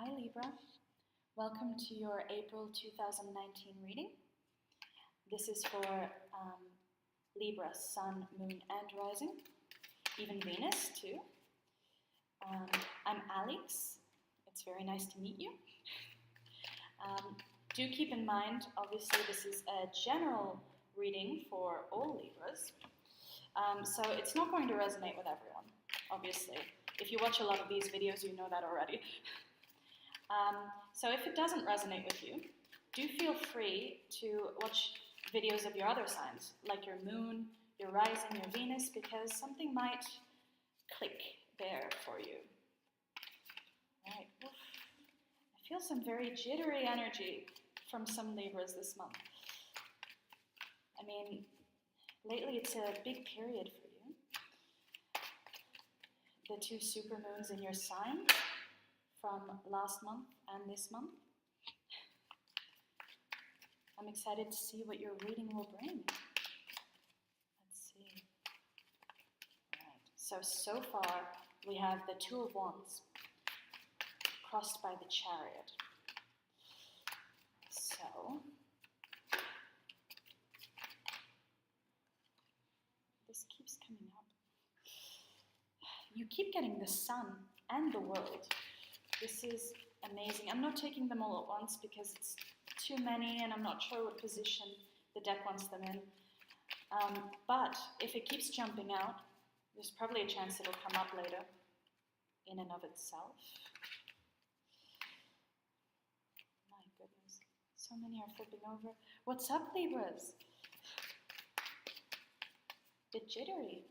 Hi Libra, welcome to your April 2019 reading. This is for Libra, Sun, Moon and Rising, even Venus too. I'm Alex, it's very nice to meet you. Do keep in mind, obviously this is a general reading for all Libras, so it's not going to resonate with everyone, obviously. If you watch a lot of these videos, you know that already. So if it doesn't resonate with you, do feel free to watch videos of your other signs, like your Moon, your Rising, your Venus, because something might click there for you. Right. Oof. I feel some very jittery energy from some Libras this month. I mean, lately it's a big period for you. The two supermoons in your sign from last month and this month. I'm excited to see what your reading will bring. Let's see. Right. So far we have the Two of Wands crossed by the Chariot. So this keeps coming up. You keep getting the Sun and the World. This is amazing. I'm not taking them all at once because it's too many and I'm not sure what position the deck wants them in. But if it keeps jumping out, there's probably a chance it'll come up later in and of itself. My goodness, so many are flipping over. What's up, Libras? Bit jittery.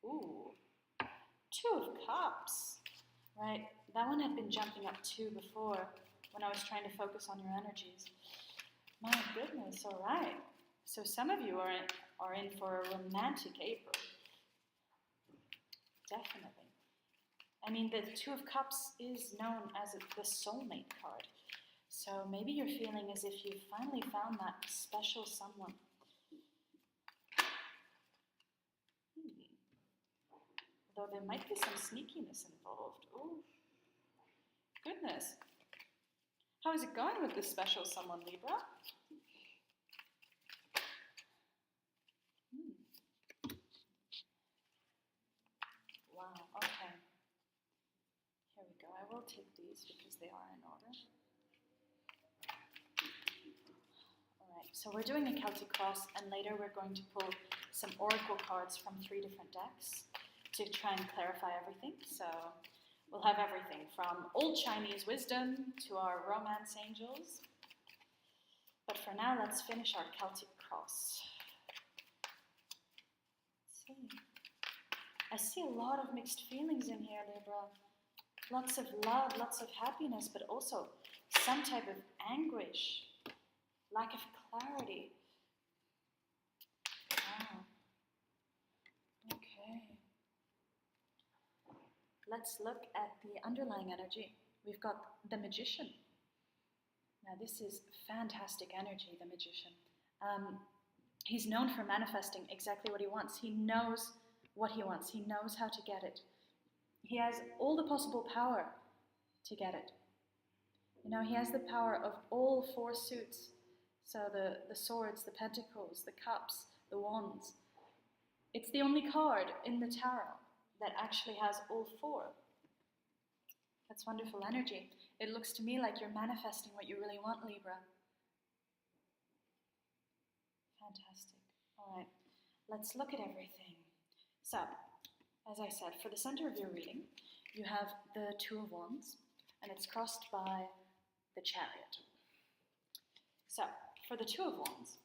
Ooh. Two of Cups, right? That one had been jumping up too before when I was trying to focus on your energies. My goodness, all right. So some of you are in for a romantic April. Definitely. I mean, the Two of Cups is known as the soulmate card. So maybe you're feeling as if you've finally found that special someone. Though there might be some sneakiness involved. Oh, goodness. How is it going with this special someone, Libra? Wow, okay. Here we go. I will take these because they are in order. Alright, so we're doing a Celtic cross, and later we're going to pull some oracle cards from 3 different decks to try and clarify everything. So we'll have everything from old Chinese wisdom to our romance angels. But for now, let's finish our Celtic cross. Let's see. I see a lot of mixed feelings in here, Libra. Lots of love, lots of happiness, but also some type of anguish, lack of clarity. Wow. Okay. Let's look at the underlying energy. We've got the Magician. Now this is fantastic energy, the Magician. He's known for manifesting exactly what he wants. He knows what he wants. He knows how to get it. He has all the possible power to get it. You know, he has the power of all 4 suits. So the swords, the pentacles, the cups, the wands. It's the only card in the tarot that actually has all 4. That's wonderful energy. It looks to me like you're manifesting what you really want, Libra. Fantastic. All right, let's look at everything. So, as I said, for the center of your reading, you have the Two of Wands, and it's crossed by the Chariot. So, for the Two of Wands,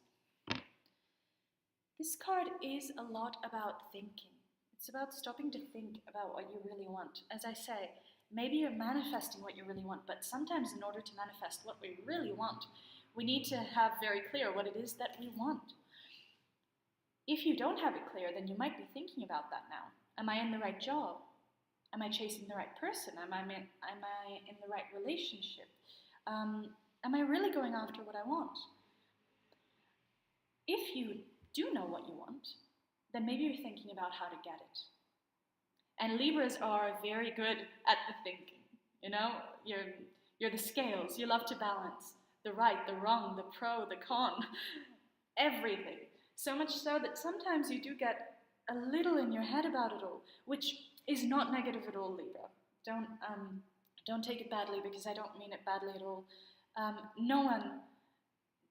this card is a lot about thinking. It's about stopping to think about what you really want. As I say, maybe you're manifesting what you really want, but sometimes in order to manifest what we really want, we need to have very clear what it is that we want. If you don't have it clear, then you might be thinking about that now. Am I in the right job? Am I chasing the right person? Am I in the right relationship? Am I really going after what I want? If you do know what you want, then maybe you're thinking about how to get it. And Libras are very good at the thinking. You know, you're the scales. You love to balance the right, the wrong, the pro, the con, everything. So much so that sometimes you do get a little in your head about it all, which is not negative at all, Libra. Don't take it badly, because I don't mean it badly at all. No one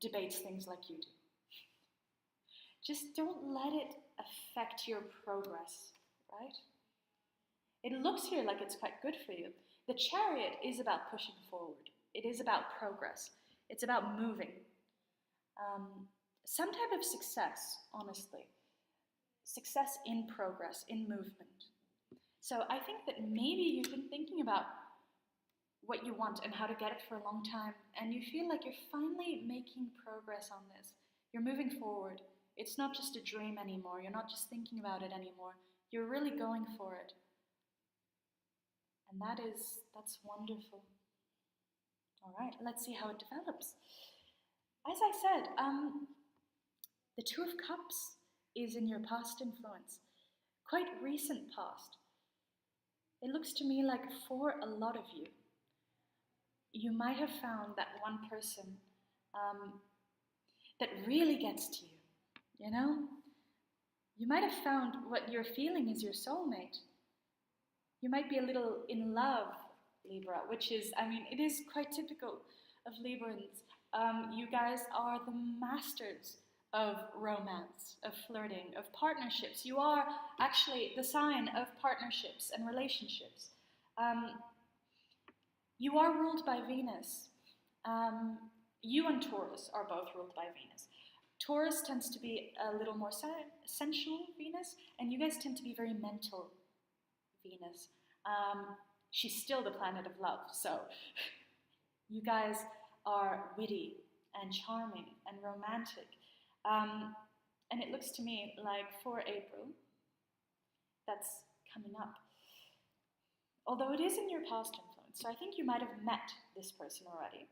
debates things like you do. Just don't let it affect your progress, right? It looks here like it's quite good for you. The Chariot is about pushing forward. It is about progress. It's about moving. Some type of success, honestly. Success in progress, in movement. So I think that maybe you've been thinking about what you want and how to get it for a long time, and you feel like you're finally making progress on this. You're moving forward. It's not just a dream anymore. You're not just thinking about it anymore. You're really going for it. And that's wonderful. All right, let's see how it develops. As I said, the Two of Cups is in your past influence, quite recent past. It looks to me like for a lot of you, you might have found that one person that really gets to you, you know? You might have found what you're feeling is your soulmate. You might be a little in love, Libra, which is, it is quite typical of Librans. You guys are the masters of romance, of flirting, of partnerships. You are actually the sign of partnerships and relationships. You are ruled by Venus. You and Taurus are both ruled by Venus. Taurus tends to be a little more sensual Venus, and you guys tend to be very mental Venus. She's still the planet of love, so you guys are witty and charming and romantic. And it looks to me like for April, that's coming up. Although it is in your past influence, so I think you might have met this person already.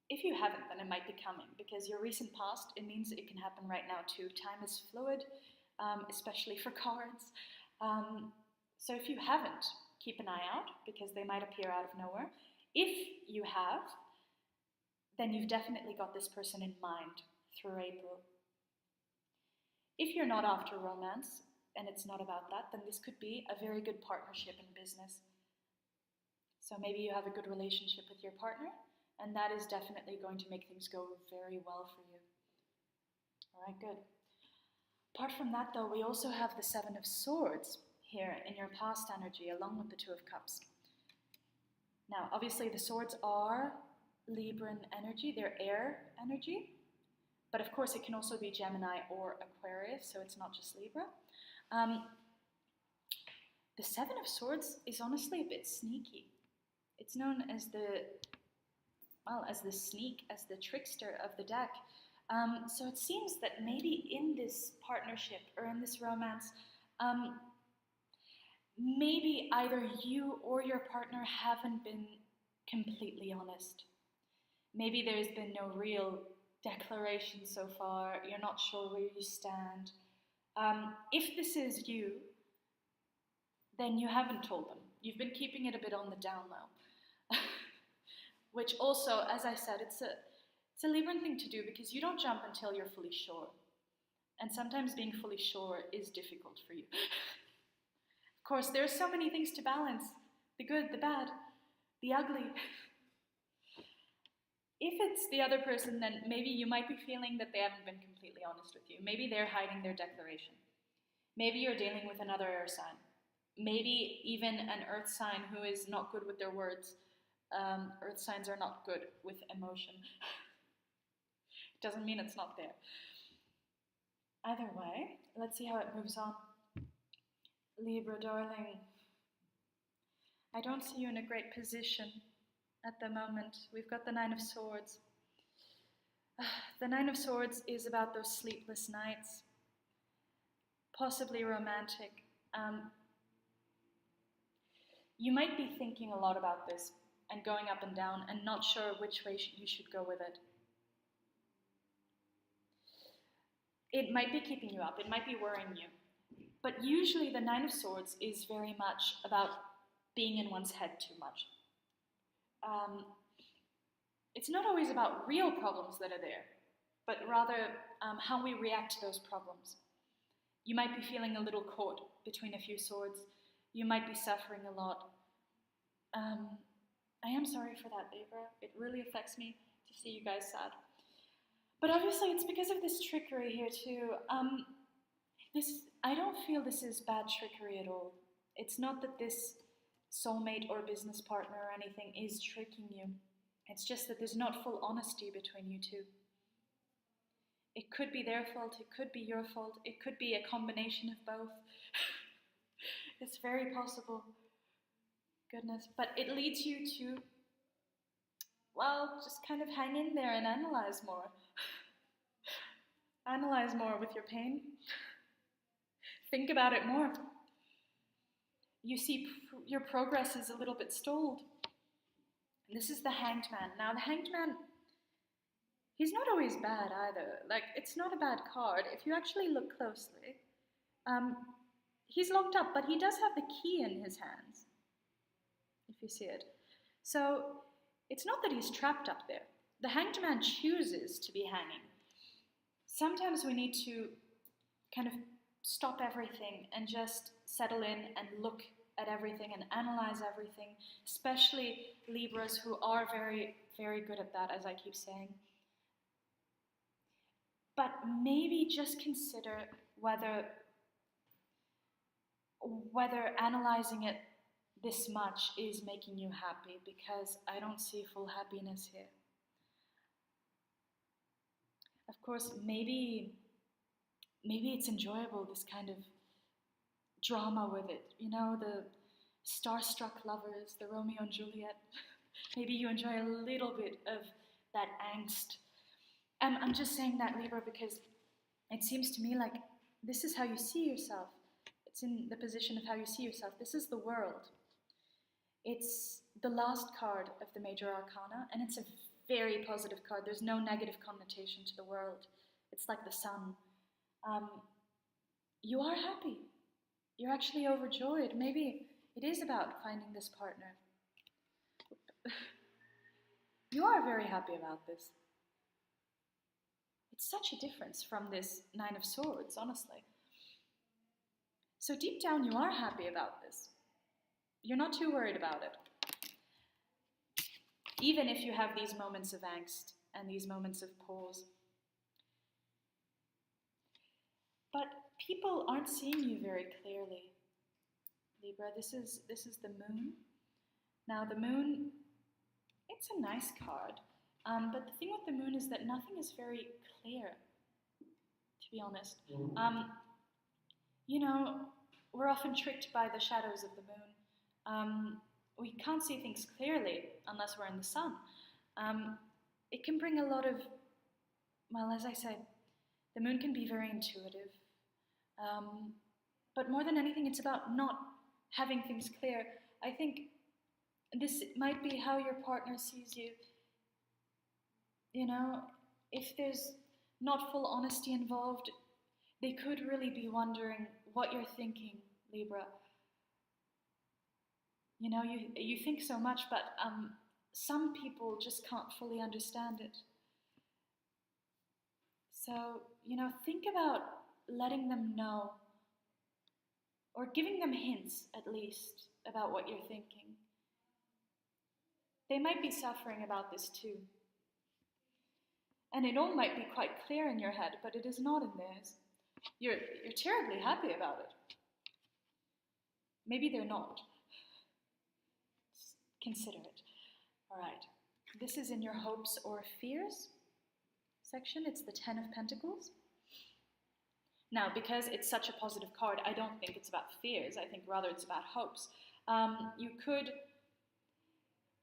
If you haven't, then it might be coming, because your recent past, it means it can happen right now too. Time is fluid, especially for cards. So if you haven't, keep an eye out, because they might appear out of nowhere. If you have, then you've definitely got this person in mind through April. If you're not after romance, and it's not about that, then this could be a very good partnership in business. So maybe you have a good relationship with your partner, and that is definitely going to make things go very well for you. All right, good. Apart from that, though, we also have the Seven of Swords here in your past energy, along with the Two of Cups. Now, obviously, the swords are Libran energy, they're air energy, but of course it can also be Gemini or Aquarius, so it's not just Libra. The Seven of Swords is honestly a bit sneaky. It's known as the sneak, as the trickster of the deck. So it seems that maybe in this partnership or in this romance, maybe either you or your partner haven't been completely honest. Maybe there's been no real declaration so far. You're not sure where you stand. If this is you, then you haven't told them. You've been keeping it a bit on the down low. Which also, as I said, it's a Libran thing to do, because you don't jump until you're fully sure. And sometimes being fully sure is difficult for you. Of course, there are so many things to balance. The good, the bad, the ugly. If it's the other person, then maybe you might be feeling that they haven't been completely honest with you. Maybe they're hiding their declaration. Maybe you're dealing with another air sign. Maybe even an earth sign who is not good with their words. Earth signs are not good with emotion. Doesn't mean it's not there. Either way, let's see how it moves on. Libra, darling, I don't see you in a great position at the moment. We've got the Nine of Swords. The Nine of Swords is about those sleepless nights, possibly romantic. You might be thinking a lot about this and going up and down and not sure which way you should go with it. It might be keeping you up. It might be worrying you. But usually the Nine of Swords is very much about being in one's head too much. It's not always about real problems that are there, but rather how we react to those problems. You might be feeling a little caught between a few swords. You might be suffering a lot. I am sorry for that, Libra. It really affects me to see you guys sad. But obviously it's because of this trickery here too. I don't feel this is bad trickery at all. It's not that this soulmate or business partner or anything is tricking you. It's just that there's not full honesty between you two. It could be their fault, it could be your fault, it could be a combination of both. It's very possible. Goodness. But it leads you to, well, just kind of hang in there and analyze more. Analyze more with your pain. Think about it more. You see, your progress is a little bit stalled. This is the Hanged Man. Now, the Hanged Man, he's not always bad either. Like, it's not a bad card. If you actually look closely, he's locked up, but he does have the key in his hands, if you see it. So, it's not that he's trapped up there. The Hanged Man chooses to be hanging. Sometimes we need to kind of stop everything and just settle in and look at everything and analyze everything, especially Libras who are very, very good at that, as I keep saying. But maybe just consider whether analyzing it this much is making you happy, because I don't see full happiness here. Of course, maybe it's enjoyable, this kind of drama with it. You know, the starstruck lovers, the Romeo and Juliet. Maybe you enjoy a little bit of that angst. I'm just saying that, Libra, because it seems to me like this is how you see yourself. It's in the position of how you see yourself. This is the world. It's the last card of the major arcana, and it's a very positive card. There's no negative connotation to the world. It's like the sun. You are happy. You're actually overjoyed. Maybe it is about finding this partner. You are very happy about this. It's such a difference from this Nine of Swords, honestly. So deep down, you are happy about this. You're not too worried about it. Even if you have these moments of angst and these moments of pause. But people aren't seeing you very clearly, Libra. This is the moon. Now the moon, it's a nice card, but the thing with the moon is that nothing is very clear, to be honest. You know, we're often tricked by the shadows of the moon. We can't see things clearly unless we're in the sun. It can bring a lot of, well, as I said, the moon can be very intuitive. But more than anything, it's about not having things clear. I think this might be how your partner sees you. You know, if there's not full honesty involved, they could really be wondering what you're thinking, Libra. You know, you think so much, but some people just can't fully understand it. So, you know, think about letting them know, or giving them hints, at least, about what you're thinking. They might be suffering about this too. And it all might be quite clear in your head, but it is not in theirs. You're terribly happy about it. Maybe they're not. Just consider it. All right. This is in your hopes or fears section. It's the Ten of Pentacles. Now, because it's such a positive card, I don't think it's about fears. I think rather it's about hopes. You could,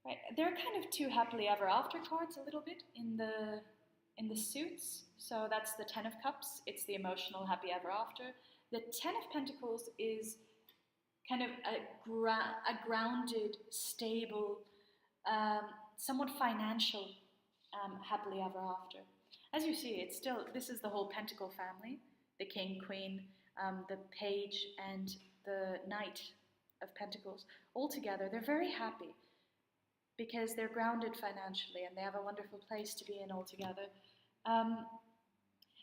right? There are kind of two happily ever after cards a little bit in the suits. So that's the Ten of Cups. It's the emotional happy ever after. The Ten of Pentacles is kind of a grounded, stable, somewhat financial happily ever after. As you see, it's still, this is the whole Pentacle family. The King, Queen, the Page and the Knight of Pentacles, all together, they're very happy because they're grounded financially and they have a wonderful place to be in all together.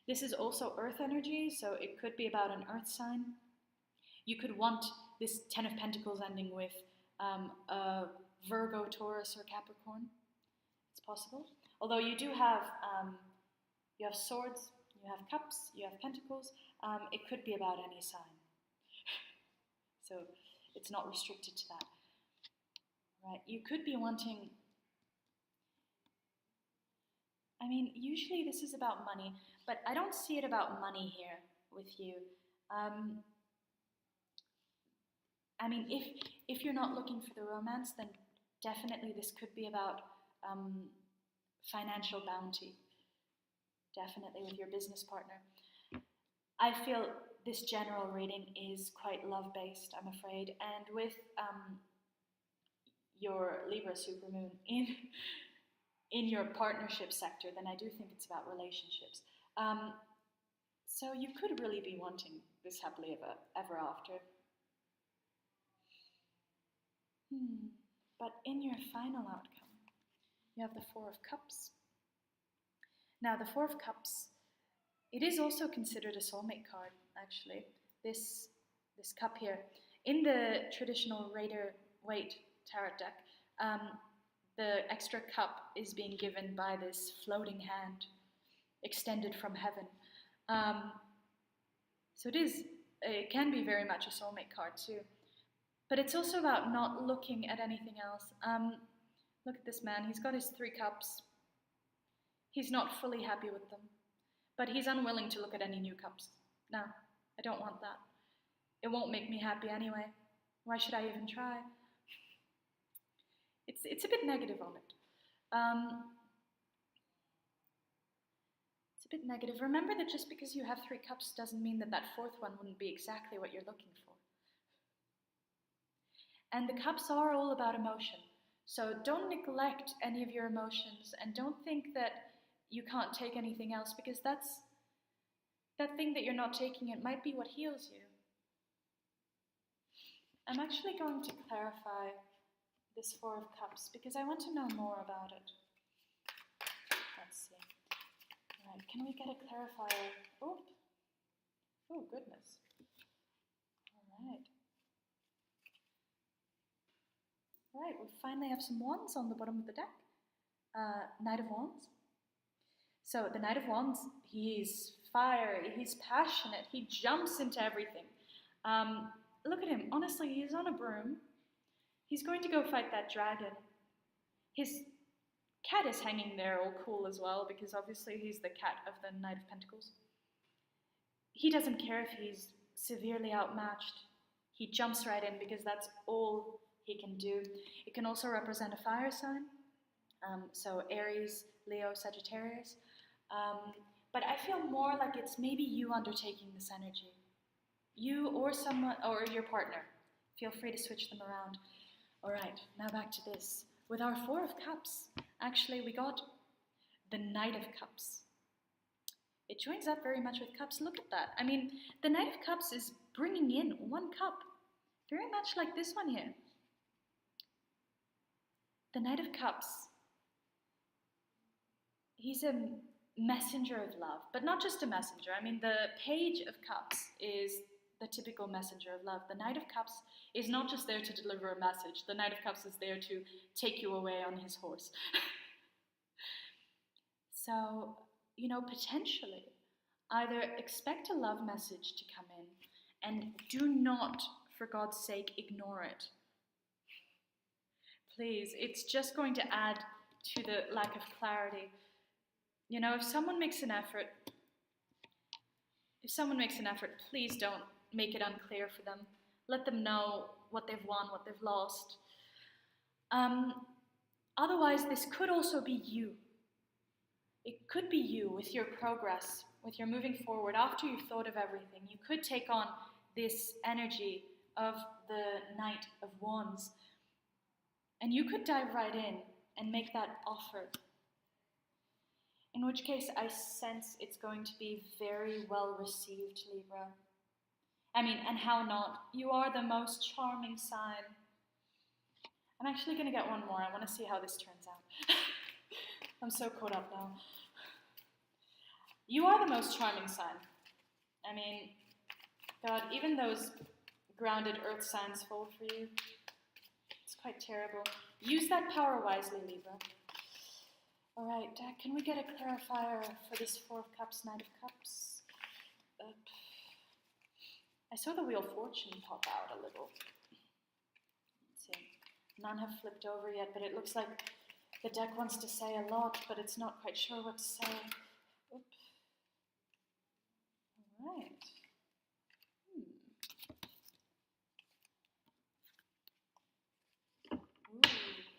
This is also earth energy, so it could be about an earth sign. You could want this Ten of Pentacles ending with a Virgo, Taurus, or Capricorn. It's possible. Although you do have, you have swords, you have cups, you have pentacles. It could be about any sign. So it's not restricted to that. Right? You could be wanting, I mean, usually this is about money, but I don't see it about money here with you. I mean, if you're not looking for the romance, then definitely this could be about financial bounty. Definitely with your business partner. I feel this general reading is quite love-based, I'm afraid, and with your Libra supermoon in your partnership sector, then I do think it's about relationships. So you could really be wanting this happily ever after. But in your final outcome, you have the Four of Cups. Now, the Four of Cups, it is also considered a soulmate card, actually. This cup here. In the traditional Rider-Waite tarot deck, the extra cup is being given by this floating hand extended from heaven. So it can be very much a soulmate card too. But it's also about not looking at anything else. Look at this man, he's got his 3 cups. He's not fully happy with them, but he's unwilling to look at any new cups. No, I don't want that. It won't make me happy anyway. Why should I even try? It's a bit negative on it. It's a bit negative. Remember that just because you have 3 cups doesn't mean that that 4th one wouldn't be exactly what you're looking for. And the cups are all about emotion. So don't neglect any of your emotions and don't think that you can't take anything else, because that thing that you're not taking, it might be what heals you. I'm actually going to clarify this 4 of Cups because I want to know more about it. Let's see. All right, can we get a clarifier? Oh, goodness. All right. Right, we finally have some wands on the bottom of the deck. Knight of Wands. So the Knight of Wands, he's fiery, he's passionate, he jumps into everything. Look at him, honestly, he's on a broom. He's going to go fight that dragon. His cat is hanging there all cool as well, because obviously he's the cat of the Knight of Pentacles. He doesn't care if he's severely outmatched. He jumps right in because that's all he can do. It can also represent a fire sign, so Aries, Leo, Sagittarius. But I feel more like it's maybe you undertaking this energy. You or someone, or your partner. Feel free to switch them around. All right, now back to this. With our 4 of Cups, actually we got the Knight of Cups. It joins up very much with Cups. Look at that. I mean, the Knight of Cups is bringing in 1 cup, very much like this one here. The Knight of Cups, he's a messenger of love, but not just a messenger. I mean, the Page of Cups is the typical messenger of love. The Knight of Cups is not just there to deliver a message. The Knight of Cups is there to take you away on his horse. So, you know, potentially, either expect a love message to come in and do not, for God's sake, ignore it. Please, it's just going to add to the lack of clarity. You know, if someone makes an effort, please don't make it unclear for them. Let them know what they've won, what they've lost. Otherwise, this could also be you. It could be you with your progress, with your moving forward. After you've thought of everything, you could take on this energy of the Knight of Wands. And you could dive right in and make that offer. In which case, I sense it's going to be very well received, Libra. And how not? You are the most charming sign. I'm actually going to get one more. I want to see how this turns out. I'm so caught up now. You are the most charming sign. God, even those grounded earth signs fall for you. It's quite terrible. Use that power wisely, Libra. Alright, can we get a clarifier for this Four of Cups, Knight of Cups? I saw the Wheel of Fortune pop out a little. Let's see. None have flipped over yet, but it looks like the deck wants to say a lot, but it's not quite sure what to say. Oops. Alright.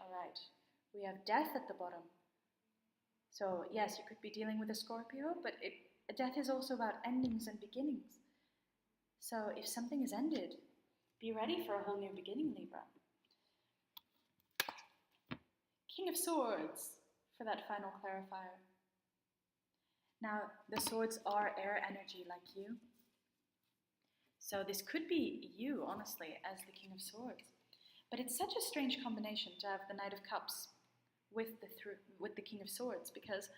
Alright. We have Death at the bottom. So, yes, you could be dealing with a Scorpio, but death is also about endings and beginnings. So, if something is ended, be ready for a whole new beginning, Libra. King of Swords for that final clarifier. Now, the swords are air energy like you. So this could be you, honestly, as the King of Swords. But it's such a strange combination to have the Knight of Cups with the King of Swords, because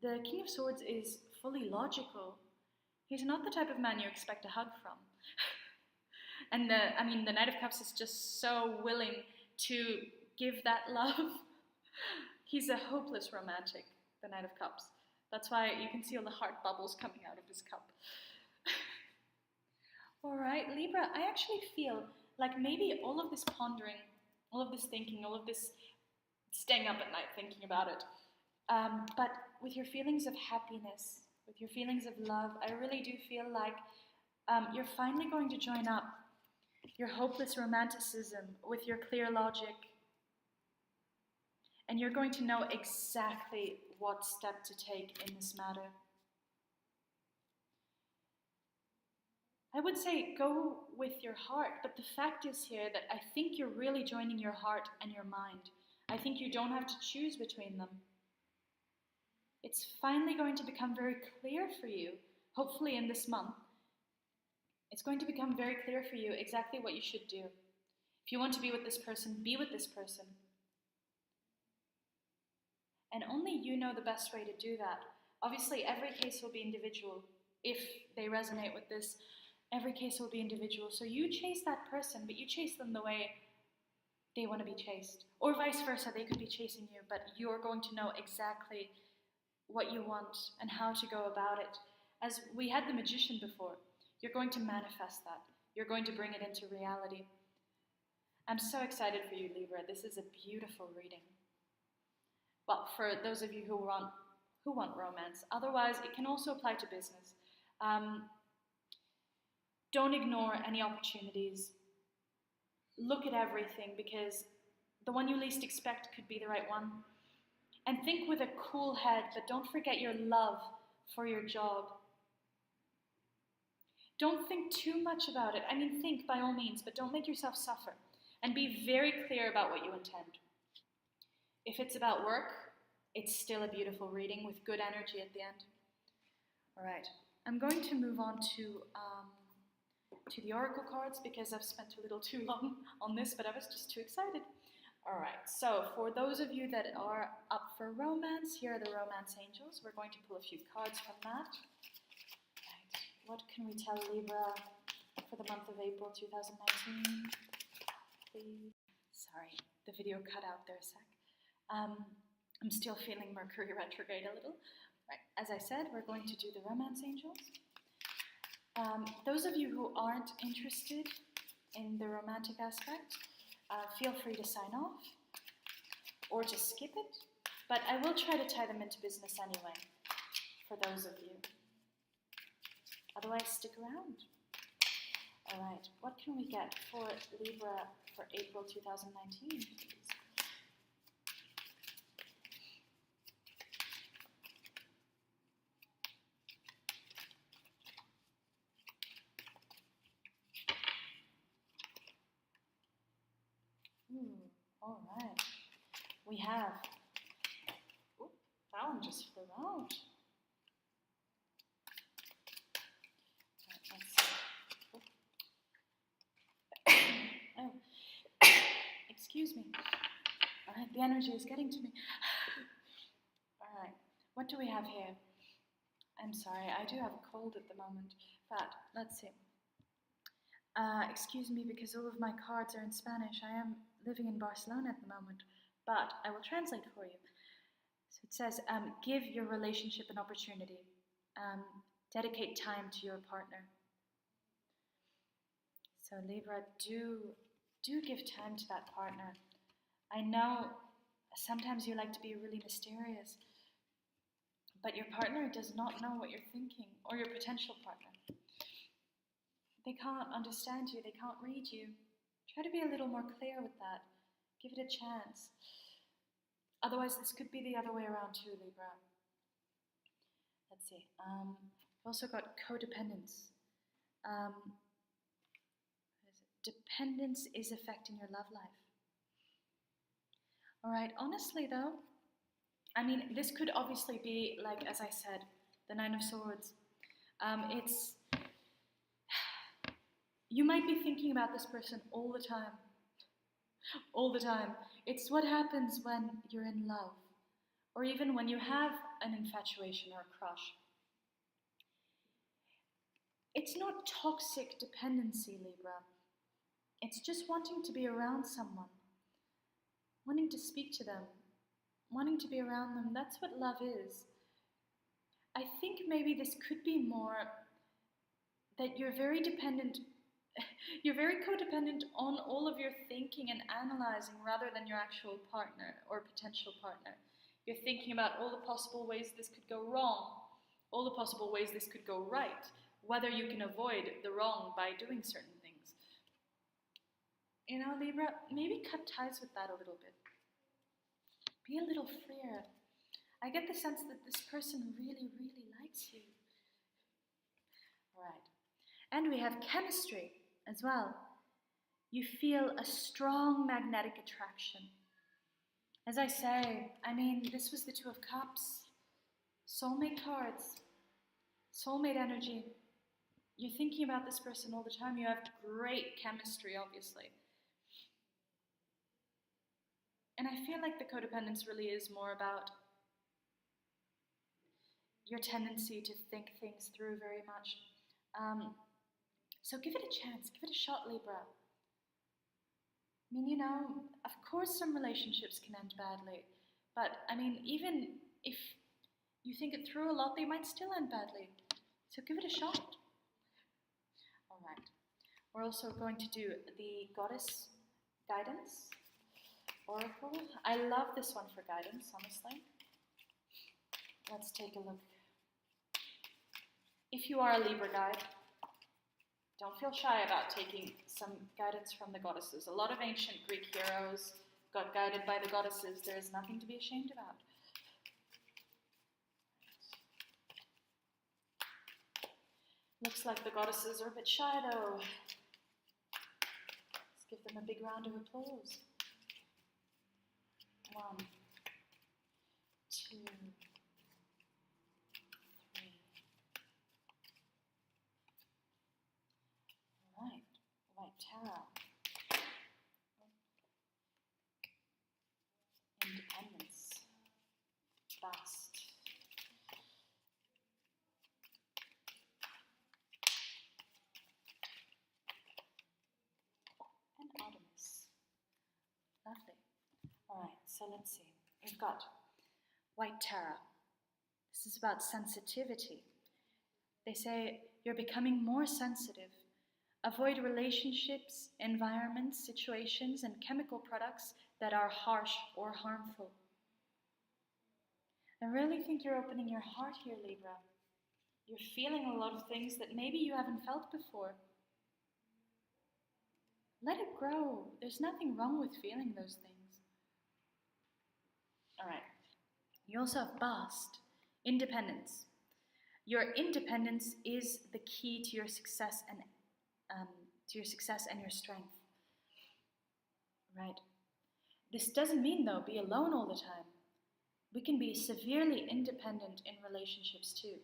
the King of Swords is fully logical. He's not the type of man you expect a hug from. And the Knight of Cups is just so willing to give that love. He's a hopeless romantic, the Knight of Cups. That's why you can see all the heart bubbles coming out of his cup. Alright, Libra, I actually feel like maybe all of this pondering, all of this thinking, all of this staying up at night thinking about it, but with your feelings of happiness, with your feelings of love, I really do feel like you're finally going to join up your hopeless romanticism with your clear logic. And you're going to know exactly what step to take in this matter. I would say go with your heart, but the fact is here that I think you're really joining your heart and your mind. I think you don't have to choose between them. It's finally going to become very clear for you, hopefully in this month. It's going to become very clear for you exactly what you should do. If you want to be with this person, be with this person. And only you know the best way to do that. Obviously, every case will be individual. If they resonate with this, every case will be individual. So you chase that person, but you chase them the way they want to be chased. Or vice versa, they could be chasing you, but you're going to know exactly what you want and how to go about it. As we had the Magician before, you're going to manifest that. You're going to bring it into reality. I'm so excited for you, Libra. This is a beautiful reading. Well, for those of you who want romance. Otherwise, it can also apply to business. Don't ignore any opportunities. Look at everything, because the one you least expect could be the right one. And think with a cool head, but don't forget your love for your job. Don't think too much about it. Think by all means, but don't make yourself suffer. And be very clear about what you intend. If it's about work, it's still a beautiful reading with good energy at the end. Alright, I'm going to move on to the oracle cards, because I've spent a little too long on this, but I was just too excited. Alright, so for those of you that are up for romance, here are the romance angels. We're going to pull a few cards from that. Right, what can we tell Libra for the month of April 2019? Please. Sorry, the video cut out there a sec. I'm still feeling Mercury retrograde a little. Right, as I said, we're going to do the romance angels. Those of you who aren't interested in the romantic aspect, feel free to sign off or to skip it, but I will try to tie them into business anyway, for those of you. Otherwise, stick around. Alright, what can we get for Libra for April 2019, please? Alright. We have, that one just flew out. Right, let's see. Excuse me. All right, the energy is getting to me. All right, what do we have here? I'm sorry, I do have a cold at the moment, but let's see. Excuse me, because all of my cards are in Spanish. I am living in Barcelona at the moment, but I will translate for you. So it says, give your relationship an opportunity. Dedicate time to your partner. So Libra, do give time to that partner. I know sometimes you like to be really mysterious, but your partner does not know what you're thinking, or your potential partner. They can't understand you, they can't read you. Try to be a little more clear with that. Give it a chance. Otherwise, this could be the other way around too, Libra. Let's see. We've also got codependence. Dependence is affecting your love life. All right, honestly though, I mean, this could obviously be, like, as I said, the Nine of Swords. You might be thinking about this person all the time. All the time. It's what happens when you're in love, or even when you have an infatuation or a crush. It's not toxic dependency, Libra. It's just wanting to be around someone, wanting to speak to them, wanting to be around them. That's what love is. I think maybe this could be more that you're very dependent. You're very codependent on all of your thinking and analyzing rather than your actual partner or potential partner. You're thinking about all the possible ways this could go wrong, all the possible ways this could go right, whether you can avoid the wrong by doing certain things. You know, Libra, maybe cut ties with that a little bit. Be a little freer. I get the sense that this person really, really likes you. All right. And we have chemistry as well. You feel a strong magnetic attraction. As I say, I mean, this was the Two of Cups. Soulmate cards. Soulmate energy. You're thinking about this person all the time. You have great chemistry, obviously. And I feel like the codependence really is more about your tendency to think things through very much. So give it a chance, give it a shot, Libra. I mean, you know, of course some relationships can end badly, but I mean, even if you think it through a lot, they might still end badly. So give it a shot. All right. We're also going to do the Goddess Guidance Oracle. I love this one for guidance, honestly. Let's take a look. If you are a Libra guide, don't feel shy about taking some guidance from the goddesses. A lot of ancient Greek heroes got guided by the goddesses. There is nothing to be ashamed about. Looks like the goddesses are a bit shy though. Let's give them a big round of applause. 1, 2, 3. Right, White Tarot. Independence. Bust. And Artemis. Lovely. Alright, so let's see. We've got White Tarot. This is about sensitivity. They say you're becoming more sensitive. Avoid relationships, environments, situations, and chemical products that are harsh or harmful. I really think you're opening your heart here, Libra. You're feeling a lot of things that maybe you haven't felt before. Let it grow. There's nothing wrong with feeling those things. All right. You also have Bast, independence. Your independence is the key to your success and your strength. Right. This doesn't mean, though, be alone all the time. We can be severely independent in relationships too.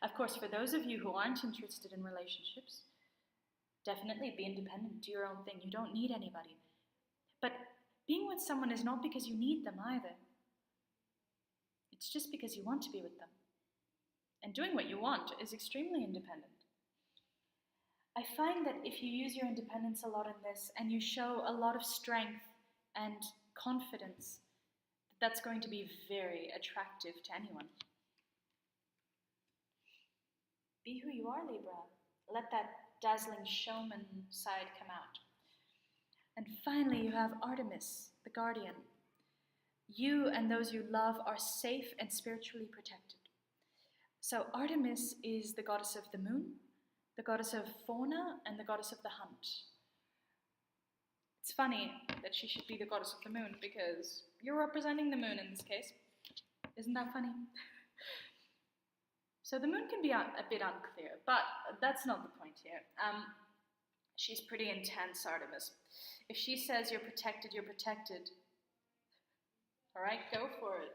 Of course, for those of you who aren't interested in relationships, definitely be independent, do your own thing. You don't need anybody. But being with someone is not because you need them either. It's just because you want to be with them. And doing what you want is extremely independent. I find that if you use your independence a lot in this and you show a lot of strength and confidence, that's going to be very attractive to anyone. Be who you are, Libra. Let that dazzling showman side come out. And finally, you have Artemis, the guardian. You and those you love are safe and spiritually protected. So Artemis is the goddess of the moon, the goddess of fauna, and the goddess of the hunt. It's funny that she should be the goddess of the moon because you're representing the moon in this case. Isn't that funny? So the moon can be a bit unclear, but that's not the point here. She's pretty intense, Artemis. If she says you're protected, you're protected. All right, go for it.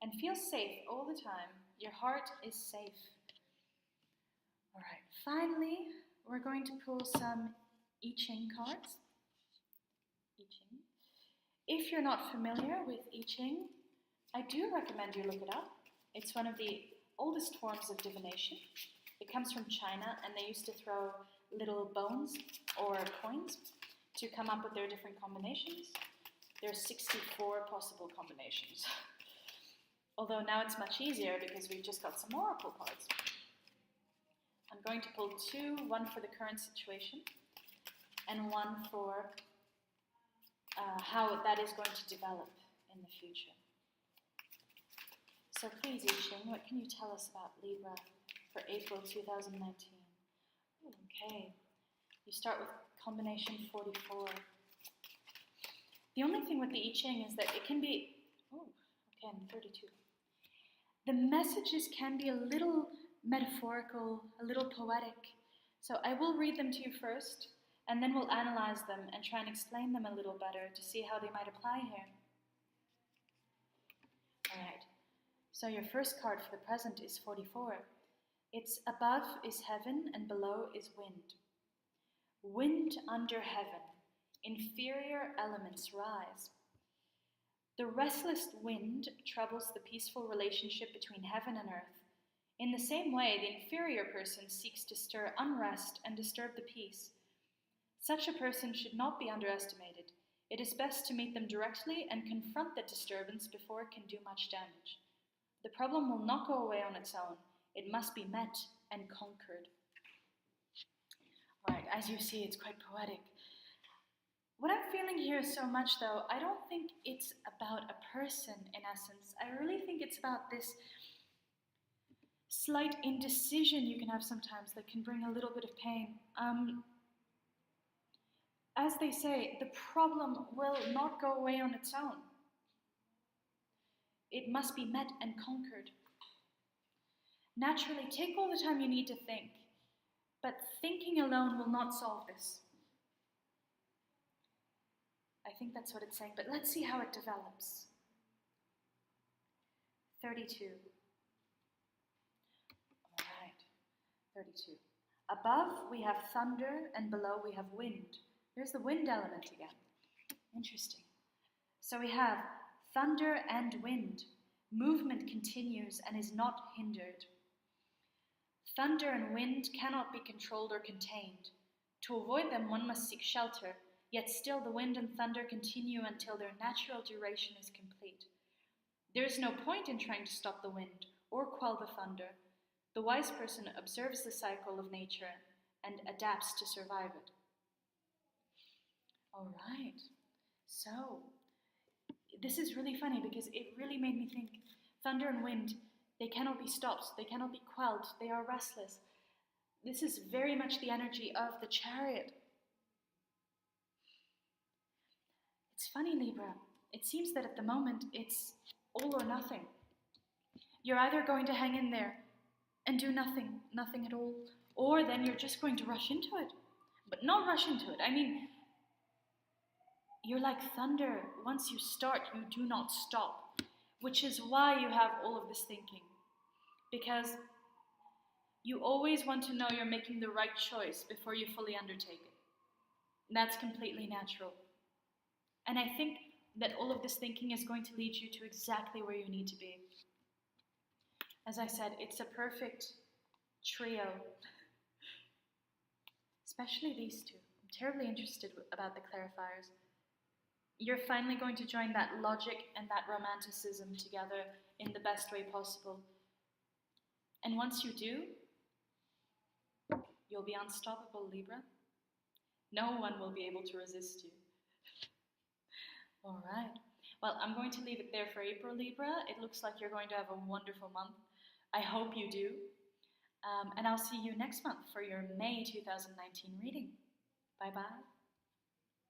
And feel safe all the time. Your heart is safe. All right, finally, we're going to pull some I Ching cards. I Ching. If you're not familiar with I Ching, I do recommend you look it up. It's one of the oldest forms of divination. It comes from China, and they used to throw little bones or coins to come up with their different combinations. There's 64 possible combinations. Although now it's much easier because we've just got some oracle cards. I'm going to pull two, one for the current situation and one for how that is going to develop in the future. So please, I Ching, what can you tell us about Libra for April 2019? Okay, you start with combination 44. The only thing with the I Ching is that it can be, again, 32. The messages can be a little metaphorical, a little poetic. So I will read them to you first, and then we'll analyze them and try and explain them a little better to see how they might apply here. All right. So your first card for the present is 44. It's above is heaven and below is wind. Wind under heaven, inferior elements rise. The restless wind troubles the peaceful relationship between heaven and earth. In the same way, the inferior person seeks to stir unrest and disturb the peace. Such a person should not be underestimated. It is best to meet them directly and confront the disturbance before it can do much damage. The problem will not go away on its own. It must be met and conquered. All right, as you see, it's quite poetic. What I'm feeling here so much, though, I don't think it's about a person, in essence. I really think it's about this slight indecision you can have sometimes that can bring a little bit of pain. As they say, the problem will not go away on its own. It must be met and conquered. Naturally, take all the time you need to think, but thinking alone will not solve this. I think that's what it's saying, but let's see how it develops. 32. All right, 32. Above we have thunder and below we have wind. There's the wind element again. Interesting. So we have thunder and wind. Movement continues and is not hindered. Thunder and wind cannot be controlled or contained. To avoid them, one must seek shelter, yet still the wind and thunder continue until their natural duration is complete. There is no point in trying to stop the wind or quell the thunder. The wise person observes the cycle of nature and adapts to survive it. All right, so this is really funny because it really made me think. Thunder and wind, they cannot be stopped, they cannot be quelled, they are restless. This is very much the energy of the Chariot. It's funny, Libra. It seems that at the moment it's all or nothing. You're either going to hang in there and do nothing at all, or then you're just going to rush into it. But not rush into it. I mean, you're like thunder. Once you start, you do not stop, which is why you have all of this thinking. Because you always want to know you're making the right choice before you fully undertake it. That's completely natural. And I think that all of this thinking is going to lead you to exactly where you need to be. As I said, it's a perfect trio, especially these two. I'm terribly interested about the clarifiers. You're finally going to join that logic and that romanticism together in the best way possible. And once you do, you'll be unstoppable, Libra. No one will be able to resist you. All right. Well, I'm going to leave it there for April, Libra. It looks like you're going to have a wonderful month. I hope you do. And I'll see you next month for your May 2019 reading. Bye bye.